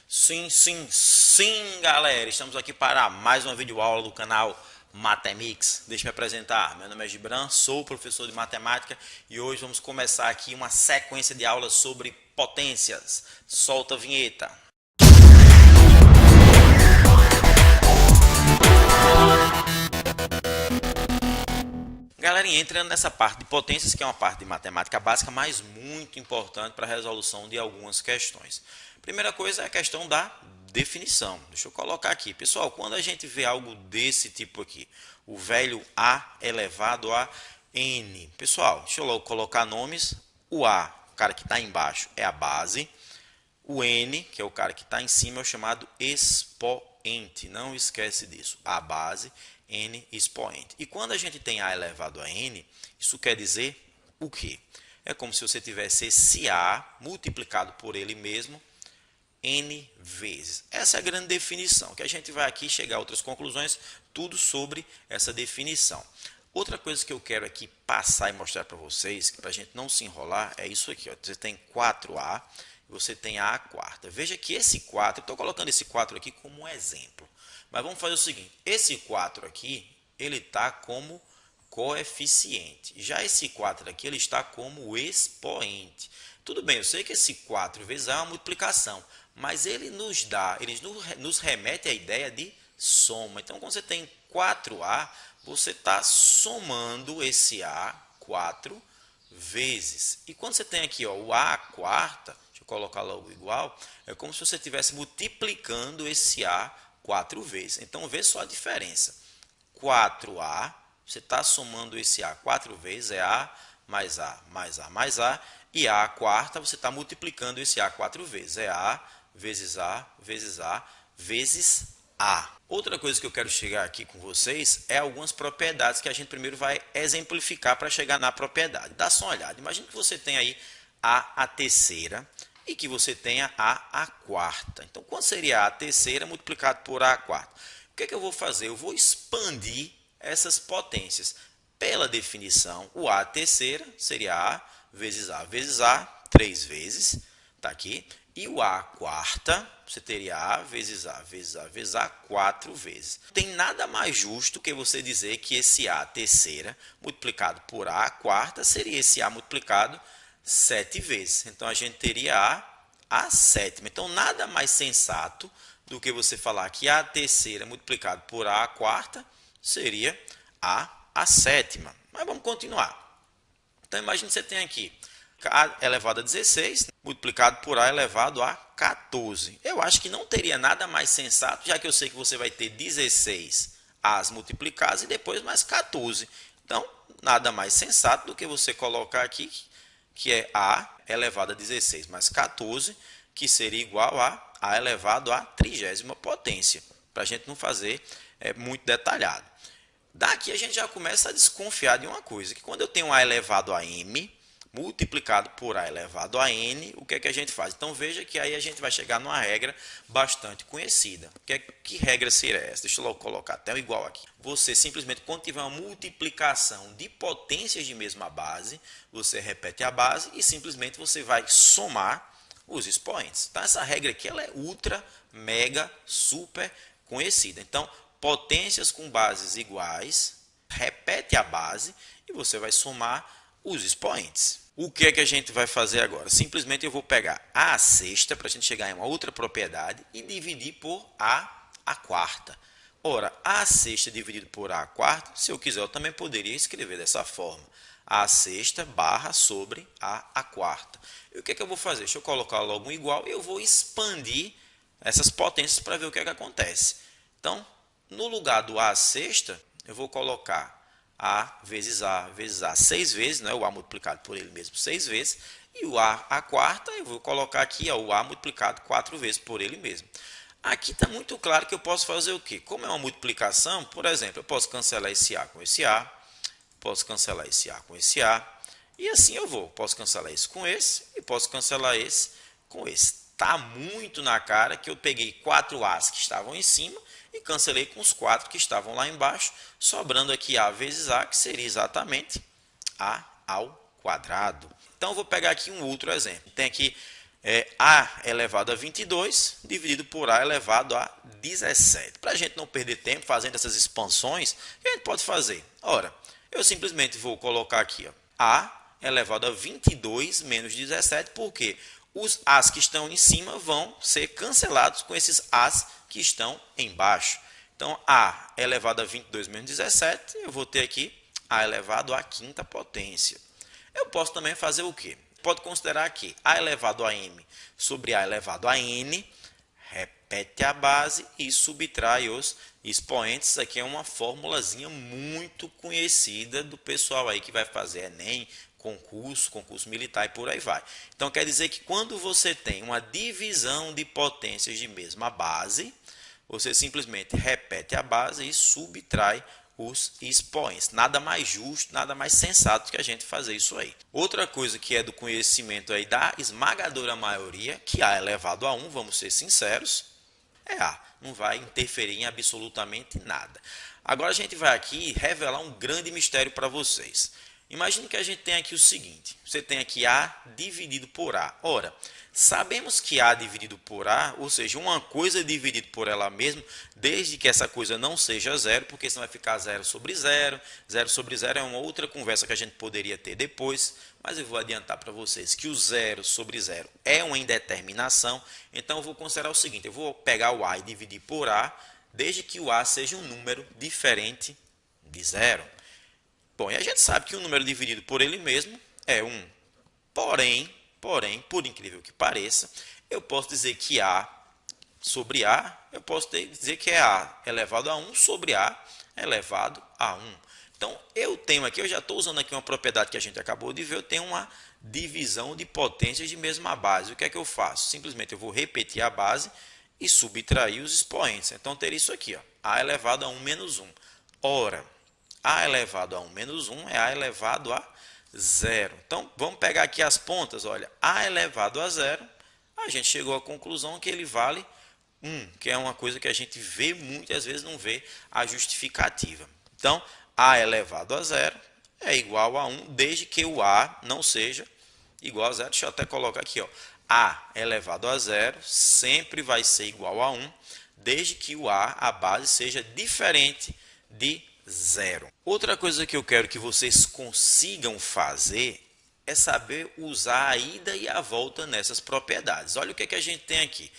Sim, sim, sim, galera. Estamos aqui para mais uma videoaula do canal Matemix. Deixa eu me apresentar. Meu nome é Gibran, sou professor de matemática e hoje vamos começar aqui uma sequência de aulas sobre potências. Solta a vinheta. Galerinha, entrando nessa parte de potências, que é uma parte de matemática básica, mas muito importante para a resolução de algumas questões. Primeira coisa é a questão da definição. Deixa eu colocar aqui. Pessoal, quando a gente vê algo desse tipo aqui, o velho A elevado a N. Pessoal, deixa eu logo colocar nomes. O A, o cara que está embaixo, é a base. O N, que é o cara que está em cima, é o chamado expoente. Não esquece disso. A base, N expoente. E quando a gente tem A elevado a N, isso quer dizer o quê? É como se você tivesse esse A multiplicado por ele mesmo N vezes. Essa é a grande definição, que a gente vai aqui chegar a outras conclusões, tudo sobre essa definição. Outra coisa que eu quero aqui passar e mostrar para vocês, para a gente não se enrolar, é isso aqui. Ó. Você tem 4A, você tem a quarta. Veja que esse 4, eu estou colocando esse 4 aqui como um exemplo. Mas vamos fazer o seguinte, esse 4 aqui, ele está como coeficiente. Já esse 4 aqui, ele está como expoente. Tudo bem, eu sei que esse 4 vezes A é uma multiplicação, mas ele nos remete à ideia de soma. Então, quando você tem 4A, você está somando esse A 4 vezes. E quando você tem aqui ó, o A quarta, deixa eu colocar logo igual, é como se você estivesse multiplicando esse A 4 vezes. Então, vê só a diferença. 4A, você está somando esse A 4 vezes, é A mais A mais A mais A, e A quarta, você está multiplicando esse A 4 vezes, é A vezes A vezes A vezes A. Outra coisa que eu quero chegar aqui com vocês é algumas propriedades que a gente primeiro vai exemplificar para chegar na propriedade. Dá só uma olhada. Imagina que você tem aí a terceira e que você tenha a quarta. Então, quanto seria a terceira multiplicado por a quarta? O que é que eu vou fazer? Eu vou expandir essas potências. Pela definição, o a terceira seria a vezes A 3 vezes, está aqui. E o A quarta, você teria A vezes A vezes A vezes A 4 vezes. Não tem nada mais justo que você dizer que esse A terceira multiplicado por A quarta seria esse A multiplicado 7 vezes. Então, a gente teria A sétima. Então, nada mais sensato do que você falar que A terceira multiplicado por A quarta seria A sétima. Mas vamos continuar. Então, imagine que você tem aqui A elevado a 16 multiplicado por A elevado a 14. Eu acho que não teria nada mais sensato, já que eu sei que você vai ter 16 A's multiplicados e depois mais 14. Então, nada mais sensato do que você colocar aqui, que é A elevado a 16 mais 14, que seria igual a A elevado à 30ª potência, para a gente não fazer muito detalhado. Daqui a gente já começa a desconfiar de uma coisa, que quando eu tenho A elevado a M, multiplicado por A elevado a N, o que é que a gente faz? Então, veja que aí a gente vai chegar numa regra bastante conhecida. Que regra seria essa? Deixa eu logo colocar até o igual aqui. Você simplesmente, quando tiver uma multiplicação de potências de mesma base, você repete a base e simplesmente você vai somar os expoentes. Então, essa regra aqui ela é ultra, mega, super conhecida. Então, potências com bases iguais, repete a base e você vai somar os expoentes. O que é que a gente vai fazer agora? Simplesmente eu vou pegar a sexta, para a gente chegar em uma outra propriedade, e dividir por a quarta. Ora, a sexta dividido por a quarta, se eu quiser, eu também poderia escrever dessa forma. A sexta barra sobre a quarta. E o que é que eu vou fazer? Deixa eu colocar logo um igual e eu vou expandir essas potências para ver o que é que acontece. Então, no lugar do A sexta, eu vou colocar A vezes A vezes A 6 vezes, né? O A multiplicado por ele mesmo 6 vezes. E o A quarta, eu vou colocar aqui ó, o A multiplicado 4 vezes por ele mesmo. Aqui está muito claro que eu posso fazer o quê? Como é uma multiplicação, por exemplo, eu posso cancelar esse A com esse A, posso cancelar esse A com esse A, e assim eu vou. Posso cancelar esse com esse e posso cancelar esse com esse. Está muito na cara que eu peguei 4 A's que estavam em cima e cancelei com os 4 que estavam lá embaixo, sobrando aqui A vezes A, que seria exatamente A ao quadrado. Então, eu vou pegar aqui um outro exemplo. Tem aqui é A elevado a 22 dividido por A elevado a 17. Para a gente não perder tempo fazendo essas expansões, o que a gente pode fazer? Ora, eu simplesmente vou colocar aqui, ó, A elevado a 22 menos 17, porque os A's que estão em cima vão ser cancelados com esses A's que estão embaixo. Então, A elevado a 22 menos 17, eu vou ter aqui A elevado à quinta potência. Eu posso também fazer o quê? Pode considerar que A elevado a M sobre A elevado a N, repete a base e subtrai os expoentes. Isso aqui é uma formulazinha muito conhecida do pessoal aí que vai fazer Enem, concurso militar e por aí vai. Então, quer dizer que quando você tem uma divisão de potências de mesma base, você simplesmente repete a base e subtrai os expoentes. Nada mais justo, nada mais sensato que a gente fazer isso aí. Outra coisa que é do conhecimento aí da esmagadora maioria, que A elevado a 1, vamos ser sinceros, é A. Não vai interferir em absolutamente nada. Agora a gente vai aqui revelar um grande mistério para vocês. Imagine que a gente tem aqui o seguinte, você tem aqui A dividido por A. Ora, sabemos que A dividido por A, ou seja, uma coisa dividida por ela mesma, desde que essa coisa não seja zero, porque senão vai ficar zero sobre zero. Zero sobre zero é uma outra conversa que a gente poderia ter depois, mas eu vou adiantar para vocês que o zero sobre zero é uma indeterminação. Então eu vou considerar o seguinte, eu vou pegar o A e dividir por A, desde que o A seja um número diferente de zero. Bom, e a gente sabe que o número dividido por ele mesmo é 1. Porém, por incrível que pareça, eu posso dizer que A sobre A, eu posso dizer que é A elevado a 1 sobre A elevado a 1. Então, eu tenho aqui, eu já estou usando aqui uma propriedade que a gente acabou de ver, eu tenho uma divisão de potências de mesma base. O que é que eu faço? Simplesmente eu vou repetir a base e subtrair os expoentes. Então, ter isso aqui, ó, A elevado a 1 menos 1. Ora, A elevado a 1 menos 1 é A elevado a 0. Então, vamos pegar aqui as pontas. Olha, A elevado a 0, a gente chegou à conclusão que ele vale 1, que é uma coisa que a gente vê muitas vezes, não vê a justificativa. Então, A elevado a 0 é igual a 1, desde que o A não seja igual a 0. Deixa eu até colocar aqui, ó. A elevado a 0 sempre vai ser igual a 1, desde que o A base, seja diferente de 0. Outra coisa que eu quero que vocês consigam fazer é saber usar a ida e a volta nessas propriedades. Olha o que a gente tem aqui.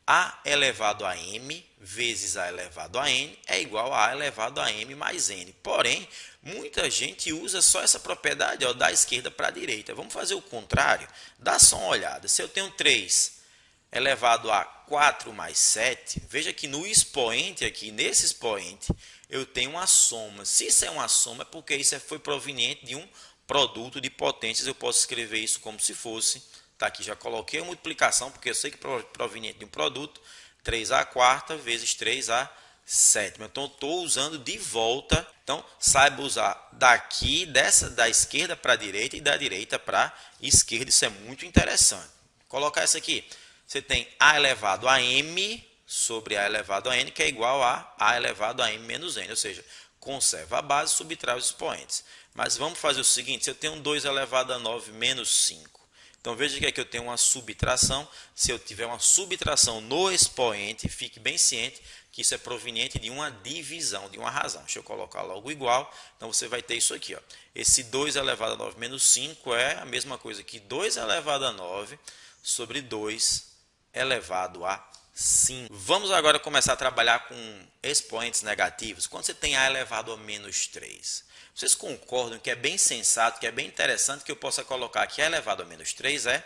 A elevado a m vezes A elevado a n é igual a A elevado a m mais n. Porém, muita gente usa só essa propriedade, ó, da esquerda para a direita. Vamos fazer o contrário? Dá só uma olhada. Se eu tenho 3 elevado a 4 mais 7, veja que no expoente aqui, nesse expoente, eu tenho uma soma. Se isso é uma soma, é porque isso foi proveniente de um produto de potências. Eu posso escrever isso como se fosse, tá aqui, já coloquei a multiplicação, porque eu sei que é proveniente de um produto, 3a quarta vezes 3a sétima. Então, estou usando de volta. Então, saiba usar daqui, da esquerda para a direita e da direita para a esquerda. Isso é muito interessante. Vou colocar essa aqui. Você tem A elevado a m sobre A elevado a n, que é igual a A elevado a m menos n. Ou seja, conserva a base e subtrai os expoentes. Mas vamos fazer o seguinte, se eu tenho 2 elevado a 9 menos 5, então veja que aqui eu tenho uma subtração. Se eu tiver uma subtração no expoente, fique bem ciente que isso é proveniente de uma divisão, de uma razão. Deixa eu colocar logo igual. Então você vai ter isso aqui, ó. Esse 2 elevado a 9 menos 5 é a mesma coisa que 2 elevado a 9 sobre 2 elevado a 5. Vamos agora começar a trabalhar com expoentes negativos. Quando você tem A elevado a menos 3, vocês concordam que é bem sensato, que é bem interessante que eu possa colocar que A elevado a menos 3 é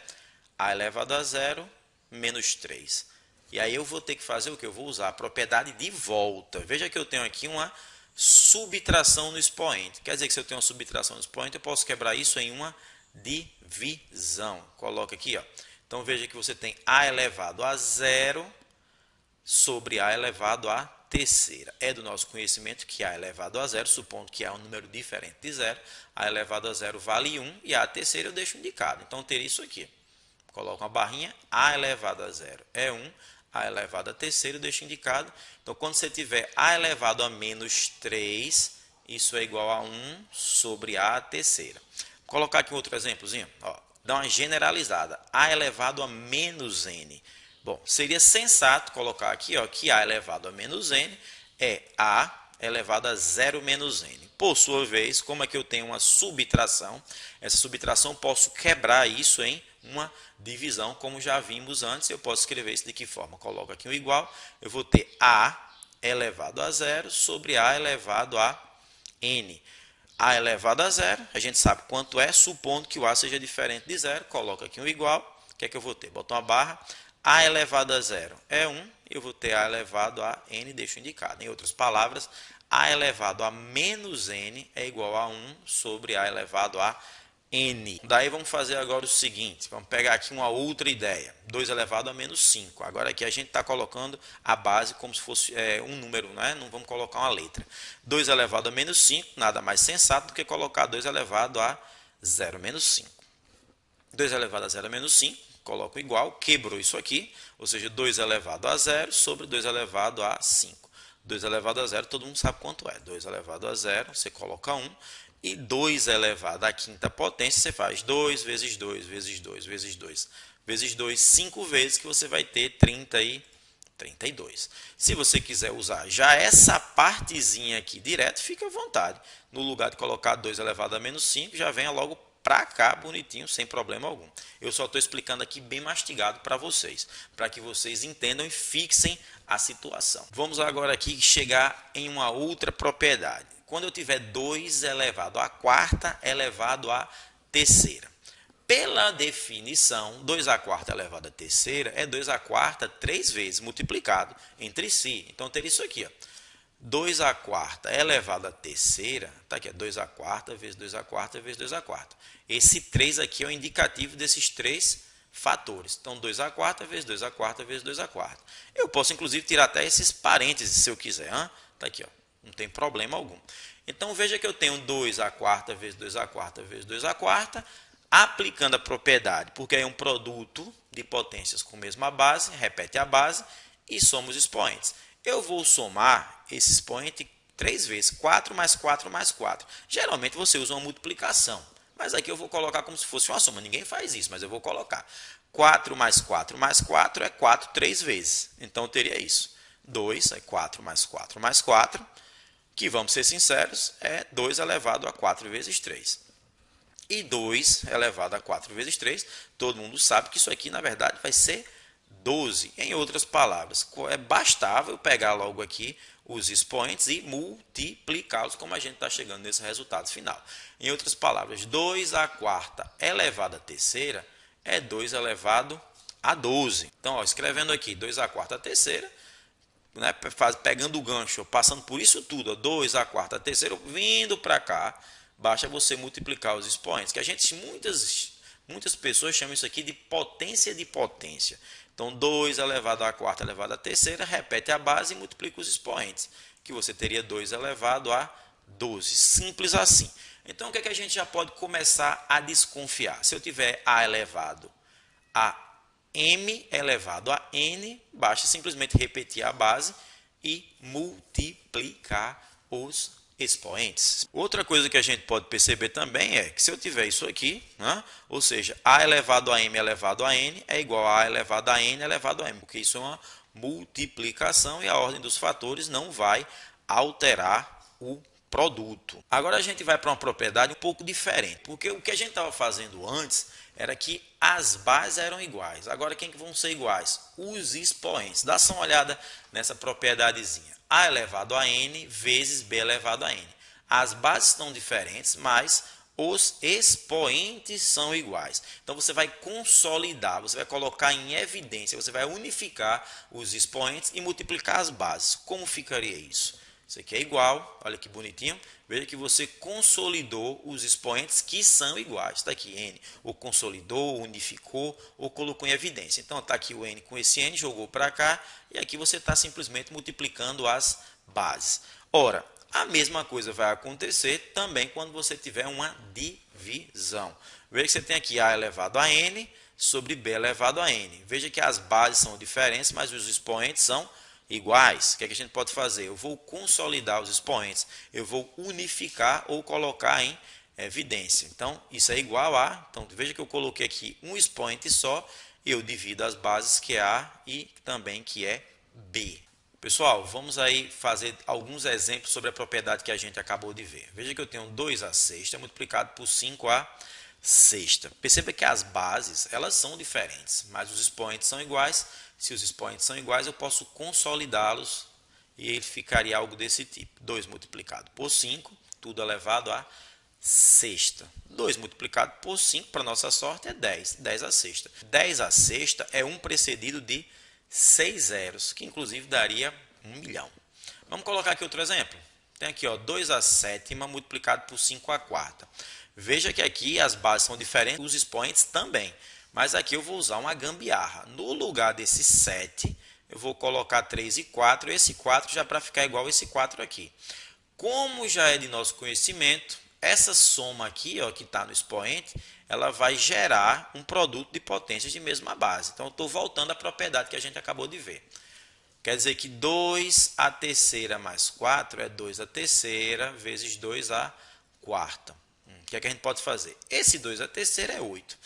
A elevado a 0 menos 3. E aí eu vou ter que fazer o que? Eu vou usar a propriedade de volta. Veja que eu tenho aqui uma subtração no expoente. Quer dizer que se eu tenho uma subtração no expoente, eu posso quebrar isso em uma divisão. Coloca aqui, ó. Então veja que você tem A elevado a 0 sobre A elevado a terceira. É do nosso conhecimento que A elevado a 0, supondo que A é um número diferente de 0, A elevado a 0 vale 1 e A terceira eu deixo indicado. Então, ter isso aqui. Coloco uma barrinha, A elevado a 0 é 1, A elevado a terceira eu deixo indicado. Então, quando você tiver A elevado a menos 3, isso é igual a 1 sobre A terceira. Vou colocar aqui um outro exemplozinho. Ó, dar uma generalizada. A elevado a menos n. Bom, seria sensato colocar aqui, ó, que a elevado a menos n é a elevado a 0 menos n. Por sua vez, como é que eu tenho uma subtração? Essa subtração eu posso quebrar isso em uma divisão, como já vimos antes. Eu posso escrever isso de que forma? Coloco aqui um igual, eu vou ter a elevado a 0 sobre a elevado a n. A elevado a 0, a gente sabe quanto é, supondo que o a seja diferente de 0, coloco aqui um igual, o que é que eu vou ter? Boto uma barra, a elevado a 0 é 1, eu vou ter a elevado a n, deixo indicado. Em outras palavras, a elevado a menos n é igual a 1 sobre a elevado a n. Daí vamos fazer agora o seguinte, vamos pegar aqui uma outra ideia, 2 elevado a menos 5. Agora aqui a gente está colocando a base como se fosse um número, né? Não vamos colocar uma letra. 2 elevado a menos 5, nada mais sensato do que colocar 2 elevado a 0 menos 5. 2 elevado a 0 menos 5, coloco igual, quebrou isso aqui, ou seja, 2 elevado a 0 sobre 2 elevado a 5. 2 elevado a 0, todo mundo sabe quanto é. 2 elevado a 0, você coloca 1. E 2 elevado à quinta potência, você faz 2 vezes 2, vezes 2, vezes 2, vezes 2, 5 vezes, que você vai ter 32. Se você quiser usar já essa partezinha aqui direto, fica à vontade. No lugar de colocar 2 elevado a menos 5, já venha logo para cá, bonitinho, sem problema algum. Eu só estou explicando aqui bem mastigado para vocês, para que vocês entendam e fixem a situação. Vamos agora aqui chegar em uma outra propriedade. Quando eu tiver 2 elevado à quarta elevado à terceira. Pela definição, 2 à quarta elevado à terceira é 2 à quarta 3 vezes multiplicado entre si. Então, teria isso aqui, ó. 2 à quarta elevado à terceira, tá aqui, 2 à quarta vezes 2 à quarta vezes 2 à quarta. Esse 3 aqui é o indicativo desses 3 fatores. Então, 2 à quarta vezes 2 à quarta vezes 2 à quarta. Eu posso, inclusive, tirar até esses parênteses, se eu quiser. Tá aqui, ó. Não tem problema algum. Então, veja que eu tenho 2 à quarta vezes 2 à quarta vezes 2 à quarta, aplicando a propriedade, porque é um produto de potências com a mesma base, repete a base, e soma os expoentes. Eu vou somar esse expoente 3 vezes, 4 mais 4 mais 4. Geralmente você usa uma multiplicação, mas aqui eu vou colocar como se fosse uma soma. Ninguém faz isso, mas eu vou colocar. 4 mais 4 mais 4 é 4 3 vezes. Então, eu teria isso. 2 é 4 mais 4 mais 4, que, vamos ser sinceros, é 2 elevado a 4 vezes 3. E 2 elevado a 4 vezes 3, todo mundo sabe que isso aqui, na verdade, vai ser 12. Em outras palavras, bastava eu pegar logo aqui os expoentes e multiplicá-los, como a gente está chegando nesse resultado final. Em outras palavras, 2 à quarta elevado à terceira é 2 elevado a 12. Então, ó, escrevendo aqui 2 à quarta à terceira, né, pegando o gancho, passando por isso tudo, ó, 2 à quarta à terceira, vindo para cá, basta você multiplicar os expoentes, que a gente, muitas pessoas chamam isso aqui de potência de potência. Então, 2 elevado à quarta elevado à terceira, repete a base e multiplica os expoentes, que você teria 2 elevado a 12. Simples assim. Então, o que é que a gente já pode começar a desconfiar? Se eu tiver a elevado a m elevado a n, basta simplesmente repetir a base e multiplicar os expoentes. Outra coisa que a gente pode perceber também é que se eu tiver isso aqui, né, ou seja, a elevado a m elevado a n é igual a elevado a n elevado a m, porque isso é uma multiplicação e a ordem dos fatores não vai alterar o produto. Agora a gente vai para uma propriedade um pouco diferente, porque o que a gente estava fazendo antes era que as bases eram iguais. Agora quem que vão ser iguais? Os expoentes. Dá só uma olhada nessa propriedadezinha. A elevado a n vezes b elevado a n. As bases estão diferentes, mas os expoentes são iguais. Então, você vai consolidar, você vai colocar em evidência, você vai unificar os expoentes e multiplicar as bases. Como ficaria isso? Isso aqui é igual, olha que bonitinho. Veja que você consolidou os expoentes que são iguais. Está aqui n, ou consolidou, ou unificou, ou colocou em evidência. Então, está aqui o n com esse n, jogou para cá, e aqui você está simplesmente multiplicando as bases. Ora, a mesma coisa vai acontecer também quando você tiver uma divisão. Veja que você tem aqui a elevado a n sobre b elevado a n. Veja que as bases são diferentes, mas os expoentes são iguais. O que é que a gente pode fazer? Eu vou consolidar os expoentes, eu vou unificar ou colocar em evidência. Então, isso é igual a... Então, veja que eu coloquei aqui um expoente só, eu divido as bases, que é A, e também que é B. Pessoal, vamos aí fazer alguns exemplos sobre a propriedade que a gente acabou de ver. Veja que eu tenho 2 à sexta multiplicado por 5 à sexta. Perceba que as bases, elas são diferentes, mas os expoentes são iguais. Se os expoentes são iguais, eu posso consolidá-los e ele ficaria algo desse tipo. 2 multiplicado por 5, tudo elevado à sexta. 2 multiplicado por 5, para nossa sorte, é 10. 10 à sexta. 10 à sexta é um precedido de 6 zeros, que inclusive daria 1 milhão. Vamos colocar aqui outro exemplo. Tem aqui, ó, 2 à sétima multiplicado por 5 à quarta. Veja que aqui as bases são diferentes, os expoentes também. Mas aqui eu vou usar uma gambiarra. No lugar desse 7, eu vou colocar 3 e 4. Esse 4 já para ficar igual a esse 4 aqui. Como já é de nosso conhecimento, essa soma aqui, ó, que está no expoente, ela vai gerar um produto de potências de mesma base. Então, eu estou voltando à propriedade que a gente acabou de ver. Quer dizer que 2 à terceira mais 4 é 2 à terceira vezes 2 à quarta. O que é que a gente pode fazer? Esse 2 à terceira é 8.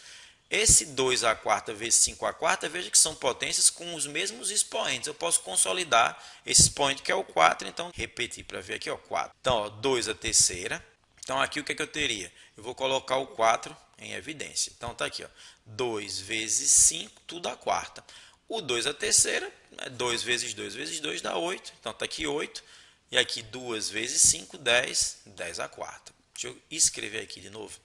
Esse 2 à quarta vezes 5 à quarta, veja que são potências com os mesmos expoentes. Eu posso consolidar esse expoente que é o 4, então repetir para ver aqui, ó, 4. Então, ó, 2 à terceira. Então, aqui o que é que eu teria? Eu vou colocar o 4 em evidência. Então, está aqui, ó, 2 vezes 5, tudo à quarta. O 2 à terceira, 2 vezes 2 vezes 2 dá 8. Então, está aqui 8. E aqui 2 vezes 5, 10. 10 à quarta. Deixa eu escrever aqui de novo.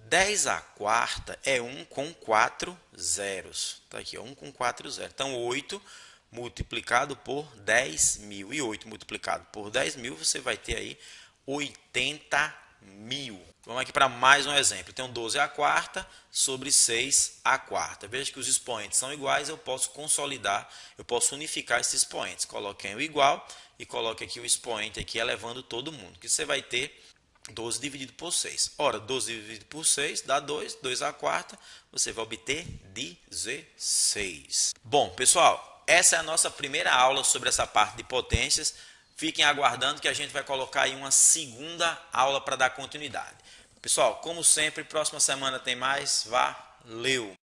10 à quarta é 1 com 4 zeros. Está aqui, ó, 1 com 4 zeros. Então, 8 multiplicado por 10 mil. E 8 multiplicado por 10 mil, você vai ter aí 80 mil. Vamos aqui para mais um exemplo. Eu tenho 12 à quarta sobre 6 à quarta. Veja que os expoentes são iguais, eu posso consolidar, eu posso unificar esses expoentes. Coloquei o igual e coloque aqui o expoente aqui elevando todo mundo. Que você vai ter 12 dividido por 6. Ora, 12 dividido por 6 dá 2. 2 à quarta, você vai obter 16. Bom, pessoal, essa é a nossa primeira aula sobre essa parte de potências. Fiquem aguardando que a gente vai colocar aí uma segunda aula para dar continuidade. Pessoal, como sempre, próxima semana tem mais. Valeu!